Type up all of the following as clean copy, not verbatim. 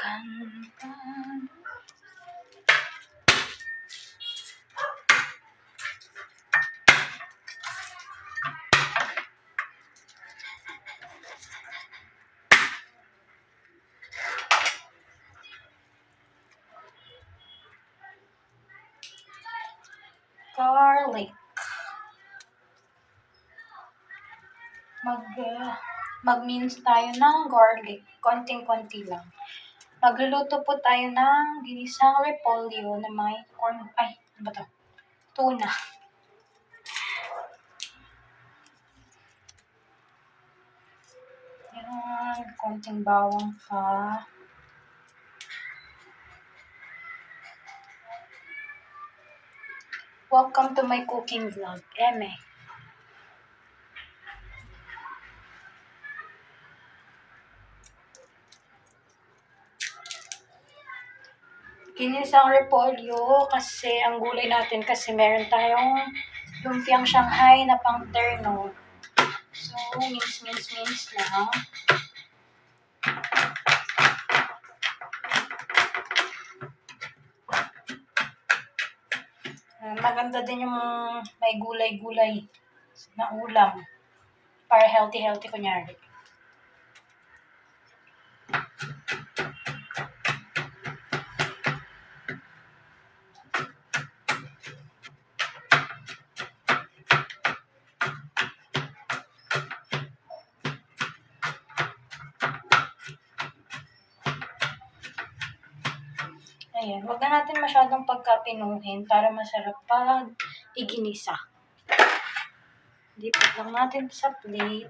kanta. Garlic. Mag-mince tayo ng garlic. Konting-konti lang. Magluluto po tayo ng ginisang repolyo na may corn, ano ba to? Tuna. Yan, konting bawang pa. Welcome to my cooking vlog, Eme. Ginisang repolyo kasi ang gulay natin kasi meron tayong lumpiang Shanghai na pang terno. So, mince lang. Maganda din yung may gulay-gulay na ulam. Para healthy kunyari. Ayan, huwag na natin masyadong pagkapinuhin para masarap pag iginisa. Dipot lang natin sa plate.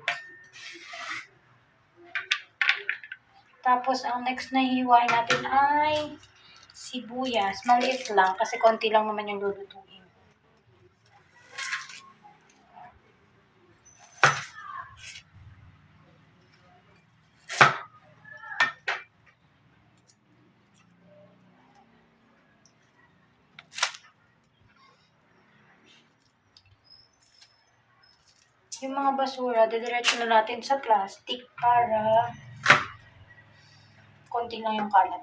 Tapos, ang next na hiwain natin ay sibuyas. Maliit lang kasi konti lang naman yung lulutuin. Yung mga basura, didiretso na natin sa plastic para konti lang yung kalat.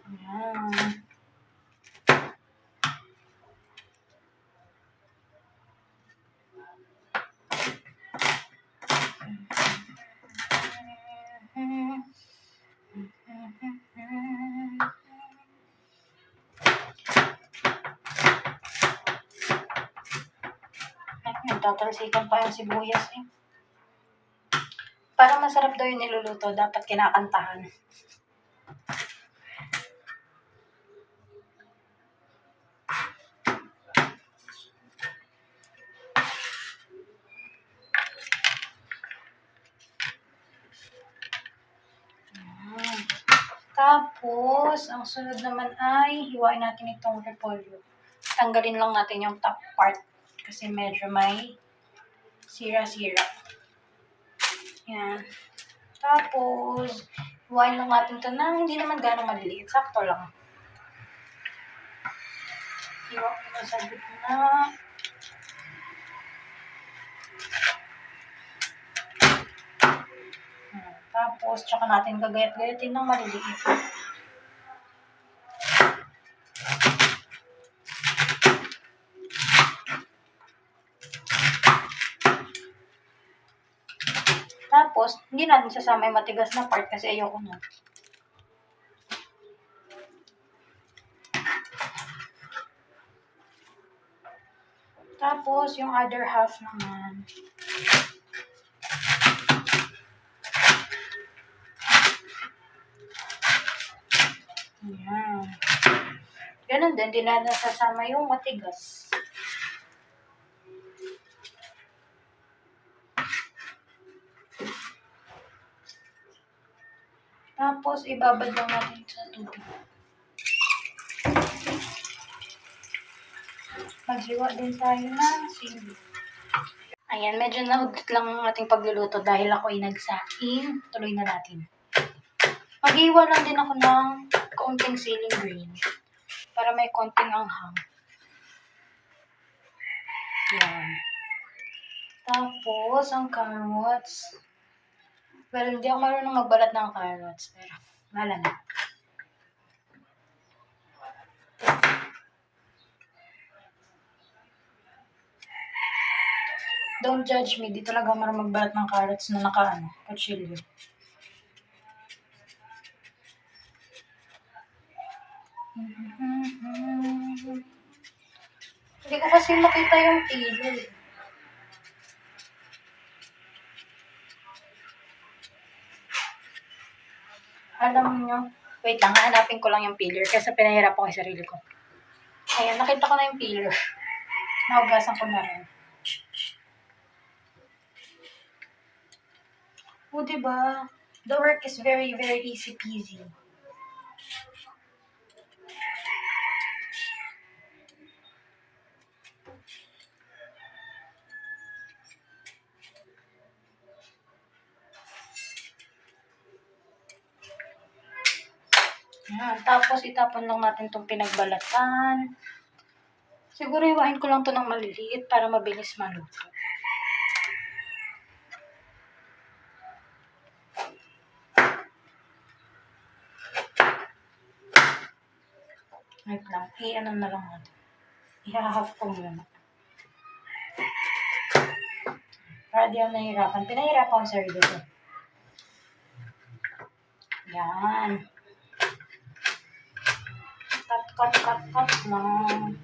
Ayan. Tatalsikan pa yung sibuyas eh. Para masarap daw yung niluluto, dapat kinakantahan. Tapos, ang sunod naman ay hiwain natin itong repolyo. Tanggalin lang natin yung top part kasi medyo may sira-sira. Yan. Tapos, hiwain lang natin ito na hindi naman gano'ng maliliit. Sakto lang. Hiwa ko sa gitna. Tapos, tsaka natin gagayat-gayatin ng maliliit. Tapos, hindi natin sasama yung matigas na part kasi ayoko na. Tapos, yung other half naman. Ayan. Ganun din, di na nasasama yung matigas. Tapos, ibabad lang natin sa tubig. Maghiwa din tayo ng sili. Ayan, medyo nahugit lang ang ating pagluluto dahil ako ay nagsaing. Tuloy na natin. Maghiwa lang din ako ng kaunting siling green para may konting anghang. Yan. Tapos, ang carrots. Well, hindi ako marunong magbalat ng carrots. Pero, wala na. Don't judge me. Di talaga ako marunong magbalat ng carrots na kutsilyo. Hindi ko kasi makita yung pili. Alam nyo, wait lang, hanapin ko lang yung peeler kasi pinahirap ko yung sarili ko. Ayan, nakita ko na yung peeler. Nahugasan ko na rin. O, diba? The work is very, very easy peasy. Ayan, tapos itapon lang natin itong pinagbalatan. Siguro iwain ko lang to ng maliliit para mabilis maluto. Wait lang, i-ano na lang natin. I-half ko muna. Para di ako nahihirapan. Pinahirapan ko sa sarili ko. Yan. Cut lang.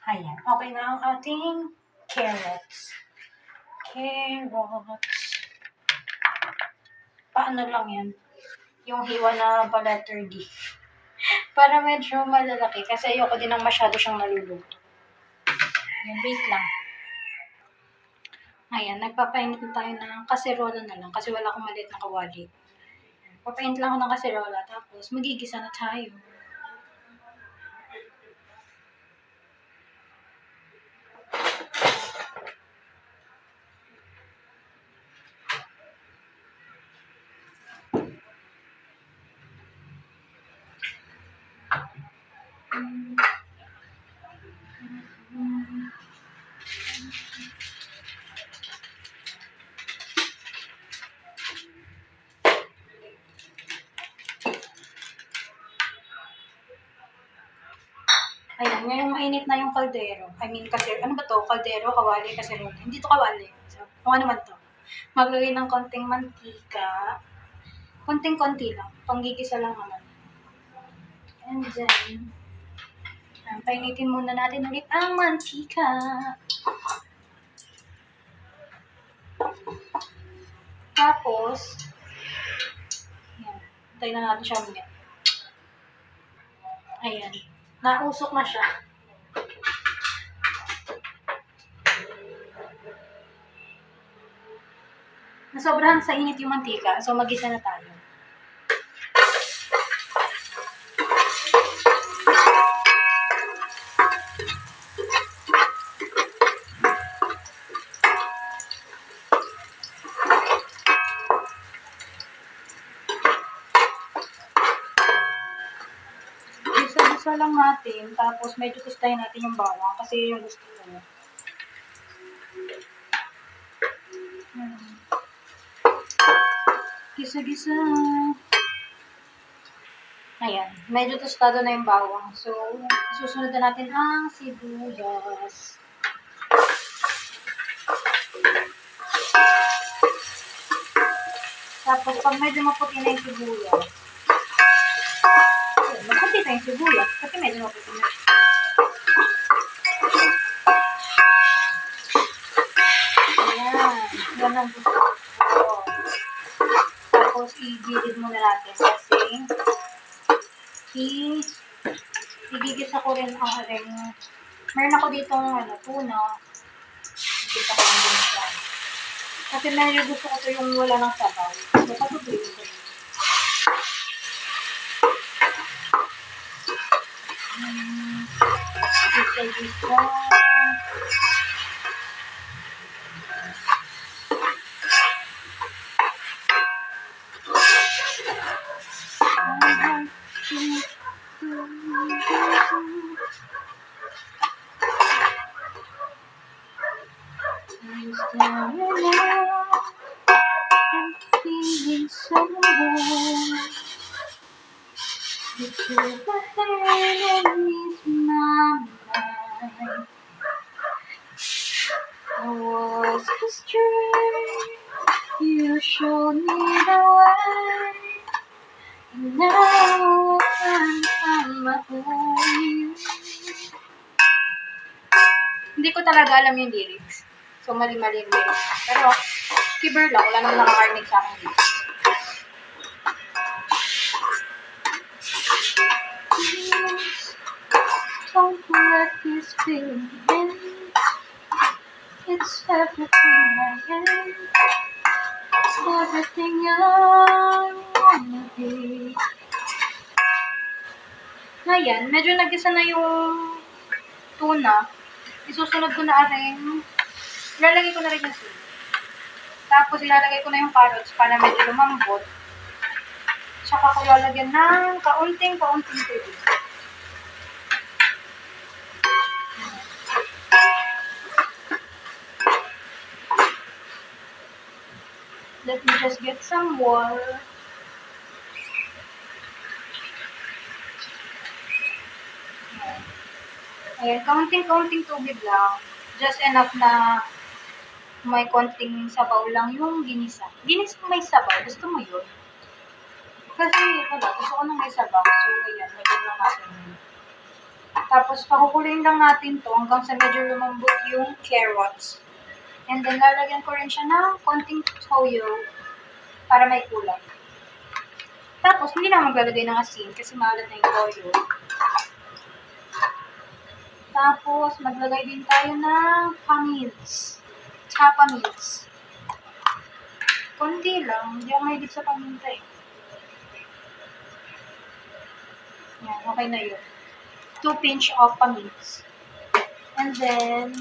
Ayan. Okay na ang ating carrots. Paano lang yan? Yung hiwa na pa letter D. Para medyo malalaki. Kasi ayoko din ng masyado siyang naluluto. Ayan, wait lang. Ayan, nagpapainit na tayo ng kaserola na lang. Kasi wala akong maliit na kawali. Papainit lang ako ng kaserola. Tapos magigisa na tayo. Ayan, ngayong mainit na yung kaldero. Kasi, ano ba to? Kaldero, kawali, kaserola. Hindi to kawali. So, kung ano man to. Maglagay ng konting mantika. Konting-konti lang. Panggigisa lang naman. And then, painitin muna natin ulit ang mantika. Tapos, yan. Tayo na natin siya ulit. Ayan. Nausok na siya. Nasobrahan sa init yung mantika, so mag-isa na tayo. Isa lang natin, tapos medyo tustahin natin yung bawang kasi yung gusto ko. Gisa-gisa. Ayan, medyo tostado na yung bawang. So, susunod na natin ang sibuyas. Tapos, pag medyo maputi na yung sibuyas, maputi na yung sibuyas kasi medyo maputi na. Ayan, yan ang gusto ko. Tapos, i-gilid muna natin kasi igigisa ko rin ang aring, meron ako ditong tuna. Igigisa ko rin din siya. Kasi medyo gusto ko ito yung wala ng sabaw. So, patutuloy ko rin. Igigisa. I'm feeling so warm. You took my hand and eased my mind. I was astray. You showed me the way. And now I'm on my own. Hindi ko talaga alam yung lyrics. So, mali-mali yung lyrics. Pero, kiber lang. Wala naman nakakarinig sa akin dito. Don't let this feeling end. It's everything I am. It's everything I wanna be. Ngayon, medyo nagisa na yung tuna. Isusunod ko na rin. Ilalagay ko na rin yung sili. Tapos ilalagay ko na yung carrots para medyo lumambot. Tsaka ko lalagyan ng kaunting tubig. Let me just get some water. Ayan, kaunting tubig lang. Just enough na may konting sabaw lang yung ginisa. Ginisa may sabaw. Gusto mo yun? Kasi gusto ko nang may sabaw. So, ayan, medyo lang natin. Tapos, pakukuloyin lang natin to hanggang sa medyo lumambot yung carrots. And then, lalagyan ko rin siya ng konting toyo para may kulay. Tapos, hindi na maglalagay ng asin kasi maalat na yung toyo. Tapos, maglagay din tayo ng pamints. Pamints. Konti lang. Hindi ako mahilig sa paminta eh. Yan, okay na yun. 2 pinch of pamints. And then,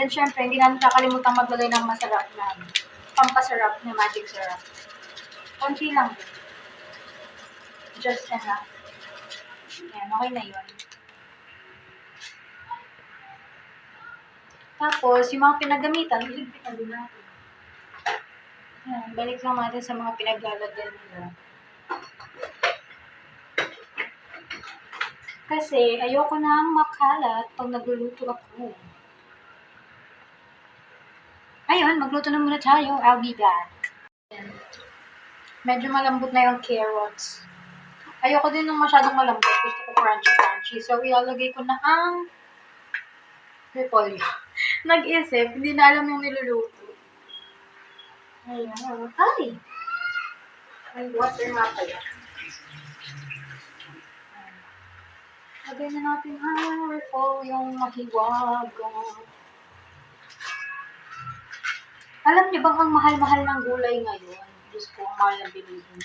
syempre, hindi namin kakalimutan maglagay ng masarap na pampasarap na magic syrup. Konti lang din. Just enough. Ayan, okay na yun. Tapos, yung mga pinagamitan, iligpitan din natin. Ayan, balik lang natin sa mga pinaglalagyan nila. Kasi, ayoko nang makalat pag nagluluto ako. Ayun, magluto na muna tayo. I'll be back. Ayan. Medyo malambot na yung carrots. Ayoko din ng masyadong malambot. Gusto ko crunchy. So, ilalagay ko na ang repolyo. Nag-isip, hindi na alam yung niluluto. Ayan. Ay! And water nga pala. Lagay na natin ang repolyo, mahiwag. Alam niyo bang ang mahal-mahal ng gulay ngayon? Diyos ko, ang mahal ng bilihin.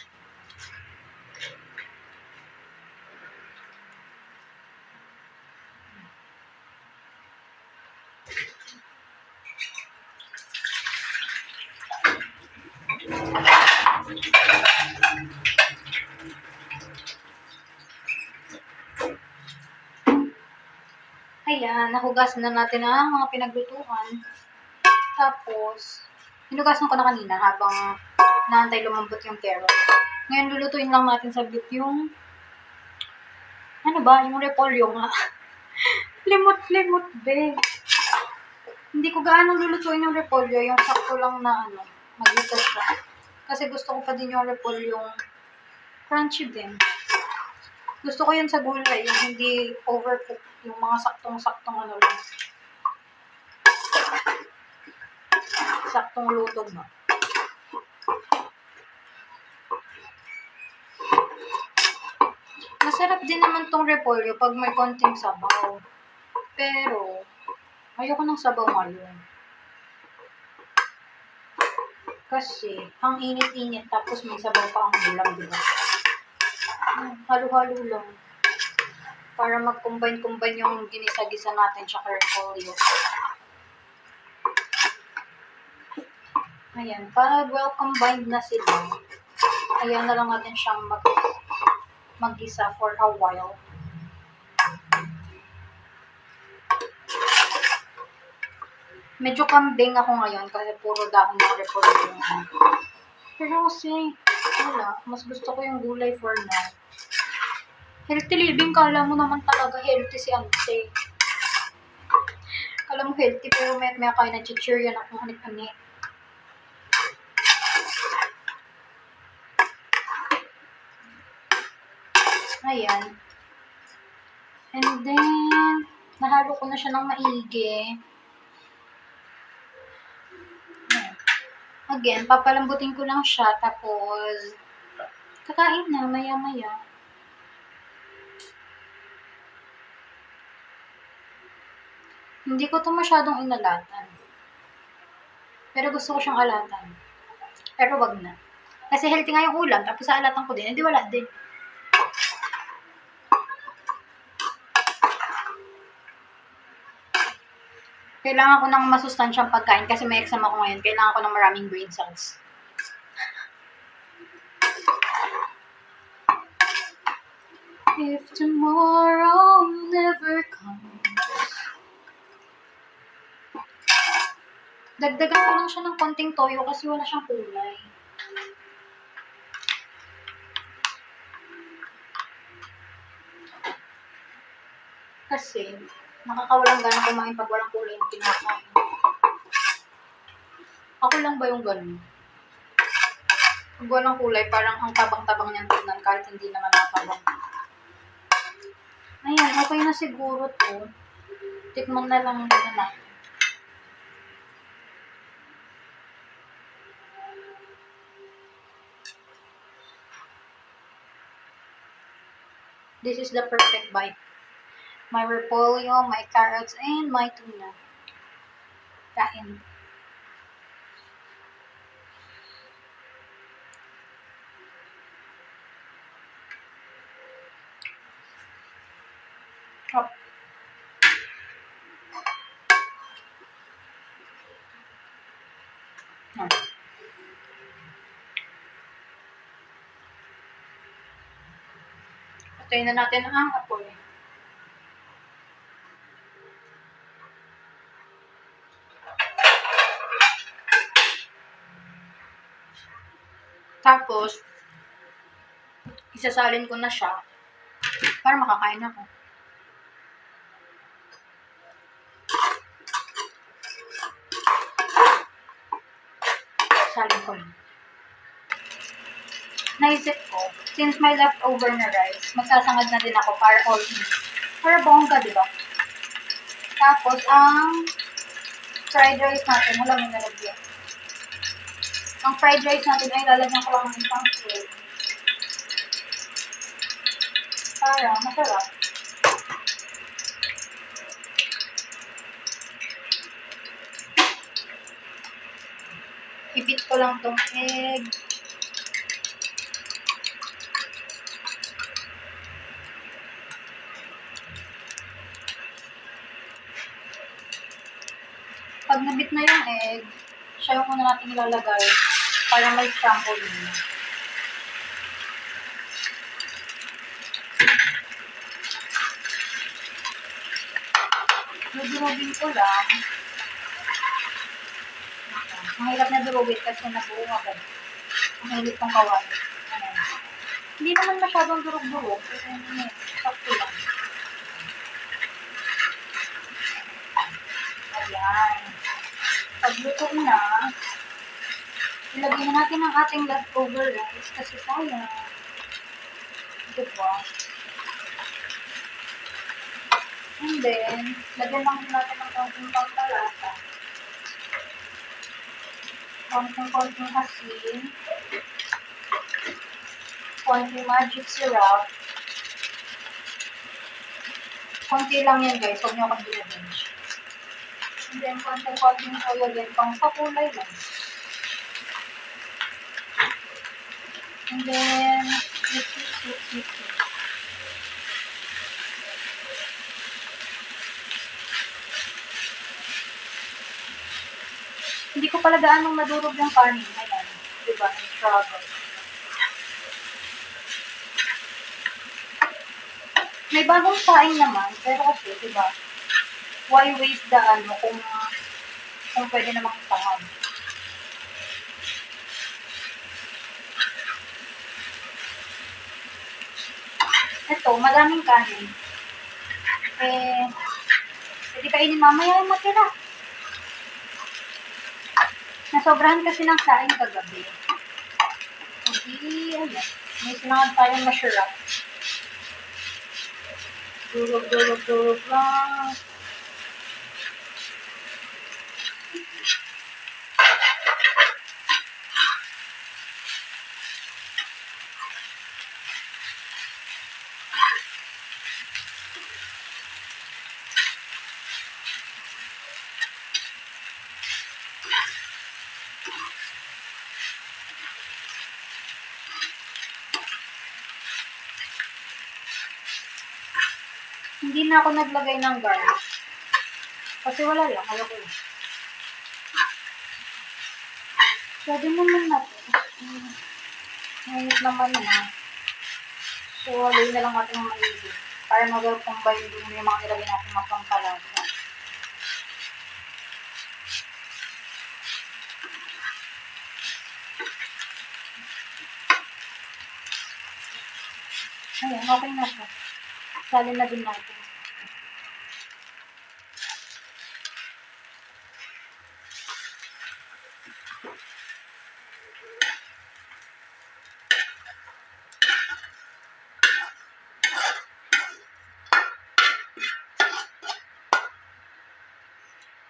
Ayan, nahugasan na natin ang mga pinaglutuan. Tapos, hinugasan ko na kanina habang naantay lumambot yung carrots. Ngayon, lulutuin lang natin saglit yung yung repolyo nga. Limot-limot, be. Hindi ko gaano lulutuin yung repolyo, yung sakto lang na magitas siya. Kasi gusto ko pa din yung repolyo yung crunchy din. Gusto ko yun sa gulay, yung hindi overcooked, yung mga saktong-saktong lang. Saktong luto ba? Masarap din naman tong repolyo pag may konting sabaw. Pero, ayoko ng sabaw ngayon. Kasi, ang init-init tapos may sabaw pa ang ulam, di ba? Halo-halo lang. Para mag-combine-combine yung ginisa-gisa natin tsaka repolyo. Ayan, pag well combined na sila, ayan na lang natin siyang mag-gisa for a while. Medyo kambing ako ngayon kasi puro dahon ng repolyo. Pero kasi, wala, mas gusto ko yung gulay for now. Healthy living, kala mo naman talaga healthy si Ante. Kala mo healthy pero may kaya na chichirya na kung anit-anit. Ayan. And then, nahalo ko na siya ng maigi. Again, papalambutin ko lang siya, tapos, kakain na, maya-maya. Hindi ko to masyadong inalatan. Pero gusto ko siyang alatan. Pero wag na. Kasi healthy nga yung ulam, tapos sa alatan ko din, hindi wala din. Kailangan ko ng masustansyang pagkain kasi may exam ako ngayon. Kailangan ko ng maraming brain cells. If tomorrow never comes. Dagdagan ko lang siya ng konting toyo kasi wala siyang kulay. Kasi, nakakawalang gana kumain pag walang kulay yung kinakain. Ako lang ba yung ganun? Pag walang kulay, parang ang tabang-tabang niyang tignan kahit hindi naman natabang. Ayan, okay na siguro to. Tikman na lang muna natin. This is the perfect bite. My repolyo, my carrots, and my tuna. Kain. Oh. No. Patayin na natin ang apoy. Tapos, isasalin ko na siya para makakain ako. Salin ko lang. Naisip ko, since may leftover na rice, magsasangad na din ako para all in. Para bongga, di ba? Tapos, ang fried rice natin, wala mo nalagyan. Ang fried rice natin ay lalagyan ko lang ng isang spoon. Para masarap. I-beat ko lang tong egg. Pag nabit na yung egg, siya yung muna natin ilalagay para may scramble din. Durugin ko lang. Ang hirap na durugin kasi nabuo agad. Ang hilit kong kawan. Ayan. Hindi naman masyadong durug-durug. Kasi sakto lang. Ayan. Pagluto na, ilagay na natin ang ating leftover rice kasi sayang. Diba? And then, lagyan lang natin ng konting pampalasa. Konting asin. Konting magic syrup. Konti lang yan guys, huwag nyo akong binabinge. And then, konti-konting soya din, pang pakulay lang. And then, mix. Hindi ko pala gaanong madurog yung kanin. Ayan, diba, struggle. May bagong saing naman, pero kasi, diba, why waste the ano kung pwede namang ipangam. Ito, madaming kanin. Pwede kainin mamaya yung matira. Nasobrahan kasi ng saing kagabi. Hindi, ayan. May sinangad tayong masarap. Durog lang. Hindi na ako naglagay ng garlic. Kasi wala lang, ayoko yun. Pwede naman natin. Mainit naman na. So, alay na lang natin ng maigi. Para mag-combine din yung mga nilagay natin mga pangkalasa. Ayan, okay na siya. Salin na din natin.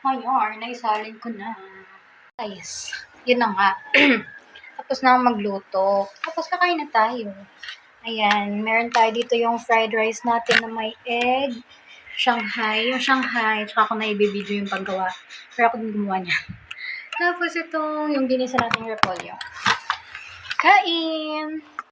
Ayan, naisalin ko na. Guys, yun na nga. Tapos na akong magluto. Tapos kakain na tayo. Ayan, meron tayo dito yung fried rice natin na may egg, Shanghai. Yung Shanghai, tsaka ako na ibibideo yung paggawa. Pero ako din gumawa niya. Tapos itong yung ginisa natin repolyo. Kain!